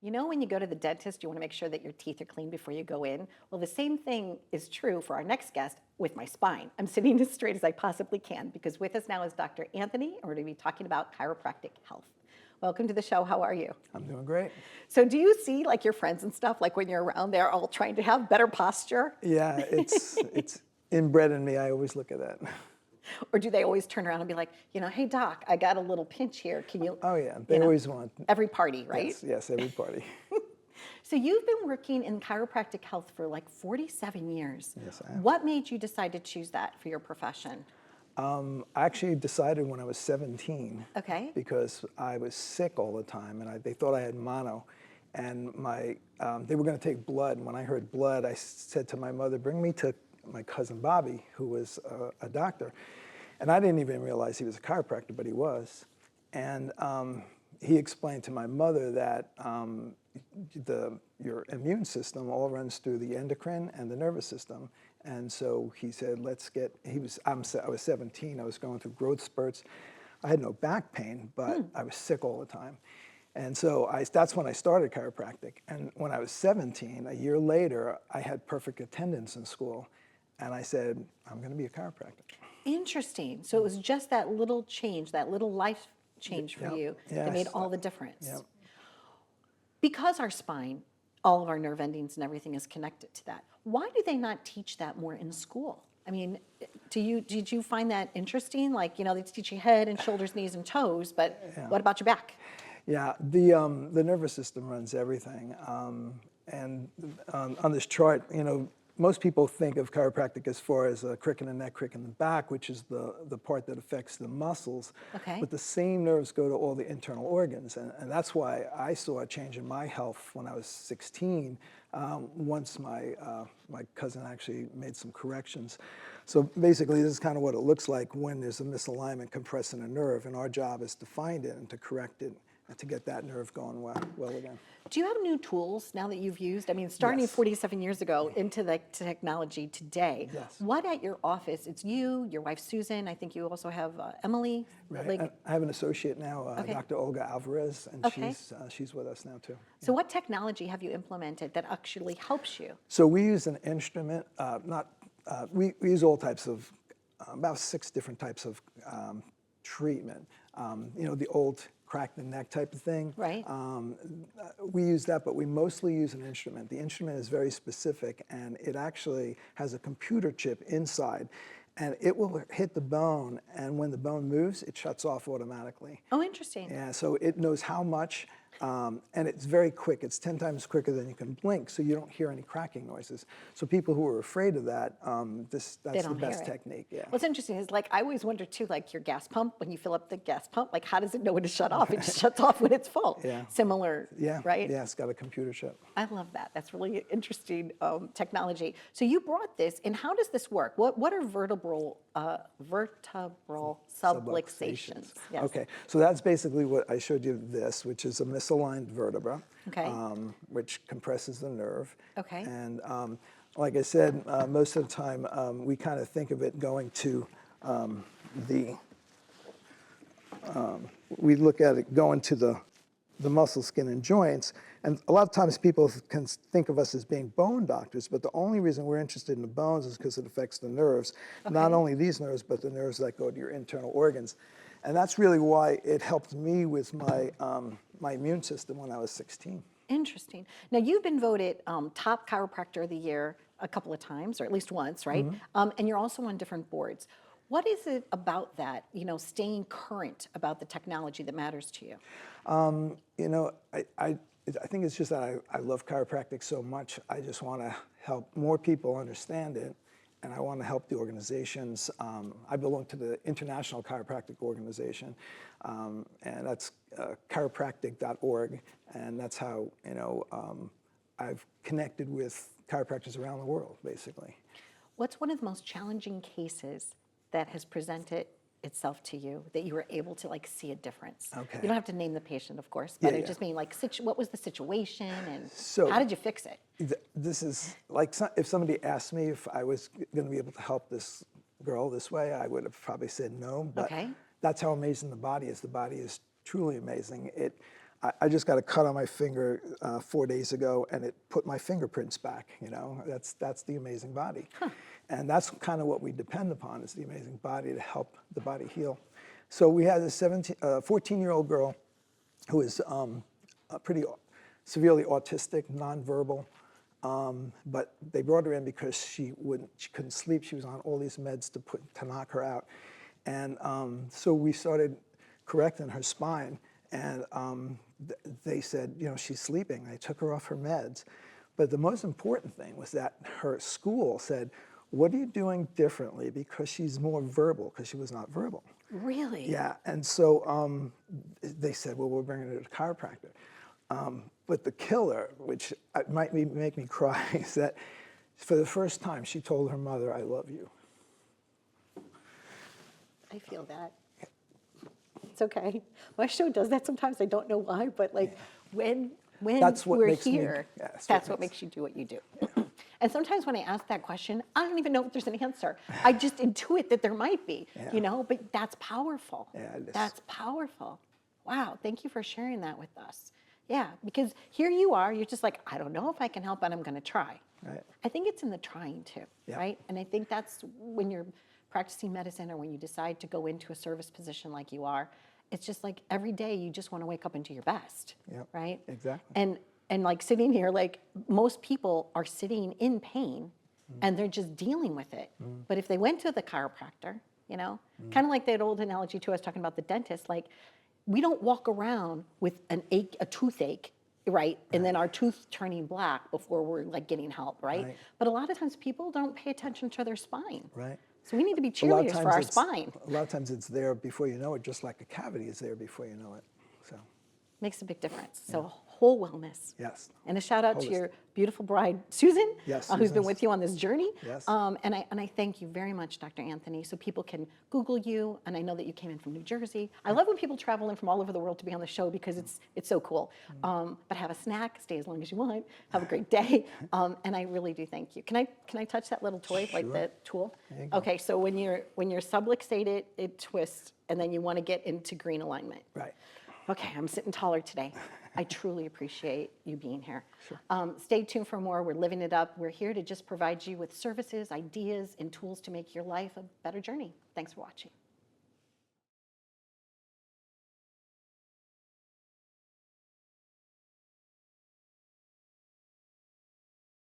You know, when you go to the dentist, you want to make sure that your teeth are clean before you go in. Well, the same thing is true for our next guest with my spine. I'm sitting as straight as I possibly can because with us now is Dr. Anthony, and we're going to be talking about chiropractic health. Welcome to the show. How are you? I'm doing great. So do you see like your friends and stuff, like when you're around, they're all trying to have better posture? Yeah, it's inbred in me. I always look at that. Or do they always turn around and be like, you know, hey doc, I got a little pinch here. Can you? Oh yeah, they always want. Every party, right? Yes, every party. So you've been working in chiropractic health for like 47 years. Yes, I have. What made you decide to choose that for your profession? I actually decided when I was 17. Okay. Because I was sick all the time, and they thought I had mono, and they were going to take blood. And when I heard blood, I said to my mother, "Bring me to my cousin Bobby, who was a doctor." And I didn't even realize he was a chiropractor, but he was. And he explained to my mother that your immune system all runs through the endocrine and the nervous system. And so he said, I was 17, I was going through growth spurts. I had no back pain, but I was sick all the time. And so that's when I started chiropractic. And when I was 17, a year later, I had perfect attendance in school. And I said, I'm going to be a chiropractor. Interesting. So it was just that little change, that little life change for you that made all the difference. Yep. Because our spine, all of our nerve endings and everything is connected to that, why do they not teach that more in school? I mean, did you find that interesting? Like, you know, they teach you head and shoulders, knees, and toes, but what about your back? Yeah, the nervous system runs everything. And on this chart, you know, most people think of chiropractic as far as a crick in the neck, crick in the back, which is the part that affects the muscles. Okay. But the same nerves go to all the internal organs. And that's why I saw a change in my health when I was 16, once my cousin actually made some corrections. So basically, this is kind of what it looks like when there's a misalignment compressing a nerve. And our job is to find it and to correct it and to get that nerve going well again. Do you have new tools now that you've used? I mean, starting 47 years ago into the technology today. Yes. What at your office? It's you, your wife Susan. I think you also have Emily. Right. I have an associate now, Dr. Olga Alvarez, and she's with us now too. So what technology have you implemented that actually helps you? So we use an instrument. We use all types of, about 6 different types of treatment. You know, the old crack the neck type of thing. Right. We use that, but we mostly use an instrument. The instrument is very specific, and it actually has a computer chip inside, and it will hit the bone, and when the bone moves, it shuts off automatically. Oh, interesting. Yeah, so it knows how much, and it's very quick. It's 10 times quicker than you can blink, so you don't hear any cracking noises. So people who are afraid of that, that's the best technique. Yeah. What's interesting is, like, I always wonder too, like your gas pump, when you fill up the gas pump, like how does it know when to shut off? It just shuts off when it's full. Yeah. Similar, right? Yeah, it's got a computer chip. I love that. That's really interesting technology. So you brought this, and how does this work? What are vertebral subluxations? Yes. Okay, so that's basically what I showed you this, which is a misaligned vertebra, which compresses the nerve. Okay. And like I said, most of the time we kind of think of it going to we look at it going to the muscle, skin, and joints. And a lot of times people can think of us as being bone doctors, but the only reason we're interested in the bones is because it affects the nerves. Okay. Not only these nerves, but the nerves that go to your internal organs. And that's really why it helped me with my, my immune system when I was 16. Interesting. Now, you've been voted top chiropractor of the year a couple of times, or at least once, right? Mm-hmm. And you're also on different boards. What is it about that, you know, staying current about the technology that matters to you? You know, I think it's just that I love chiropractic so much. I just want to help more people understand it, and I want to help the organizations. I belong to the International Chiropractic Organization, and that's chiropractic.org, and that's how, you know, I've connected with chiropractors around the world, basically. What's one of the most challenging cases that has presented itself to you that you were able to like see a difference? Okay. You don't have to name the patient, of course, but I just mean like what was the situation and how did you fix it? This is like if somebody asked me if I was going to be able to help this girl this way, I would have probably said no. But that's how amazing the body is. The body is truly amazing. I just got a cut on my finger 4 days ago, and it put my fingerprints back. That's the amazing body. And that's kind of what we depend upon, is the amazing body to help the body heal. So we had a 14-year-old girl who is pretty severely autistic, nonverbal, but they brought her in because she couldn't sleep. She was on all these meds to knock her out. And so we started correcting her spine, and they said, she's sleeping. They took her off her meds. But the most important thing was that her school said, what are you doing differently? Because she's more verbal, because she was not verbal. Really? Yeah, and so they said, well, we're bringing her to a chiropractor. But the killer, which might make me cry, is that for the first time she told her mother, I love you. I feel that. It's okay. My show does that sometimes. I don't know why, but like when That's what we're makes me- here, yeah, that's what makes you do what you do. And sometimes when I ask that question, I don't even know if there's an answer. I just intuit that there might be, but that's powerful. Yeah, it is. That's powerful. Wow, thank you for sharing that with us. Yeah, because here you are, you're just like, I don't know if I can help, but I'm gonna try. Right. I think it's in the trying too, right? And I think that's when you're practicing medicine or when you decide to go into a service position like you are, it's just like every day you just want to wake up and do your best, right? Exactly. And like sitting here, like most people are sitting in pain and they're just dealing with it. But if they went to the chiropractor, kind of like that old analogy too, I was talking about the dentist, like we don't walk around with a toothache, right? And then our tooth turning black before we're like getting help, right? But a lot of times people don't pay attention to their spine. Right. So we need to be cheerleaders for our spine. A lot of times it's there before you know it, just like a cavity is there before you know it. So, Makes a big difference. So whole wellness. yes. And a shout out to Holistic. your beautiful bride, Susan, Yes, who's been Susan's- with you on this journey. Yes. And I thank you very much, Dr. Anthony, so people can Google you. And I know that you came in from New Jersey. I love when people travel in from all over the world to be on the show because it's so cool. But have a snack, stay as long as you want, have a great day. And I really do thank you. Can I touch that little toy, like Sure. the tool? There you go. Okay, so when you're subluxated, it twists, and then you want to get into green alignment. Right. Okay, I'm sitting taller today. I truly appreciate you being here. Stay tuned for more. We're living it up. We're here to just provide you with services, ideas, and tools to make your life a better journey. Thanks for watching.